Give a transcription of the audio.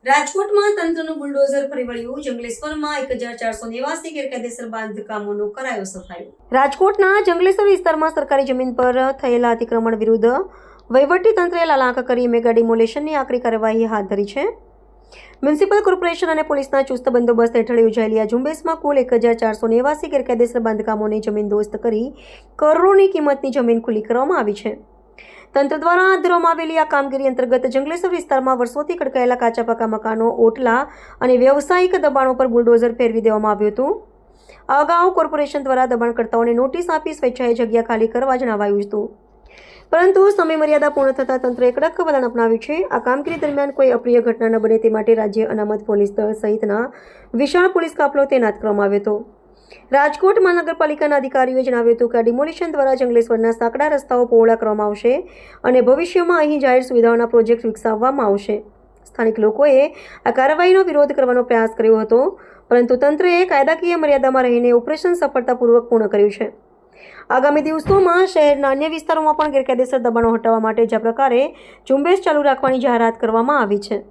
રાજકોટમાં તંત્રનું બુલડોઝર ફરી વળ્યું. જંગલેશ્વરમાં 1489 ગેરકાયદેસર બાંધકામોનો કરાયો સફાયો. રાજકોટના જંગલેશ્વર વિસ્તારમાં સરકારી જમીન પર થયેલા અતિક્રમણ વિરુદ્ધ વહીવટીતંત્રે લાલાંક કરી મેગા ડિમોલેશનની આકરી કાર્યવાહી હાથ ધરી છે. મ્યુનિસિપલ કોર્પોરેશન અને પોલીસના ચુસ્ત બંદોબસ્ત હેઠળ યોજાયેલી આ ઝુંબેશમાં કુલ 1489 ગેરકાયદેસર બાંધકામોને જમીનદોસ્ત કરી કરોડોની કિંમતની જમીન ખુલ્લી કરવામાં આવી છે. તંત્ર દ્વારા હાથ ધરવામાં આવેલી આ કામગીરી અંતર્ગત જંગલેશ્વર વિસ્તારમાં વર્ષોથી ખડકાયેલા કાચા પાકા મકાનો, ઓટલા અને વ્યવસાયિક દબાણો પર બુલડોઝર ફેરવી દેવામાં આવ્યું હતું. આ અગાઉ કોર્પોરેશન દ્વારા દબાણકર્તાઓને નોટિસ આપી સ્વેચ્છાએ જગ્યા ખાલી કરવા જણાવાયું હતું, પરંતુ સમય મર્યાદા પૂર્ણ થતાં તંત્રએ કડક વલણ અપનાવ્યું છે. આ કામગીરી દરમિયાન કોઈ અપ્રિય ઘટના ન બને તે માટે રાજ્ય અનામત પોલીસ દળ સહિતના વિશાળ પોલીસ કાફલો તૈનાત કરવામાં આવ્યો હતો. રાજકોટ મહાનગરપાલિકાના અધિકારીઓએ જણાવ્યું હતું કે આ ડિમોલિશન દ્વારા જંગલેશ્વરના સાંકડા રસ્તાઓ પહોળા કરવામાં આવશે અને ભવિષ્યમાં અહીં જાહેર સુવિધાઓના પ્રોજેક્ટ વિકસાવવામાં આવશે. સ્થાનિક લોકોએ આ કાર્યવાહીનો વિરોધ કરવાનો પ્રયાસ કર્યો હતો, પરંતુ તંત્રએ કાયદાકીય મર્યાદામાં રહીને ઓપરેશન સફળતાપૂર્વક પૂર્ણ કર્યું છે. આગામી દિવસોમાં શહેરના અન્ય વિસ્તારોમાં પણ ગેરકાયદેસર દબાણો હટાવવા માટે જ આ પ્રકારે ઝુંબેશ ચાલુ રાખવાની જાહેરાત કરવામાં આવી છે.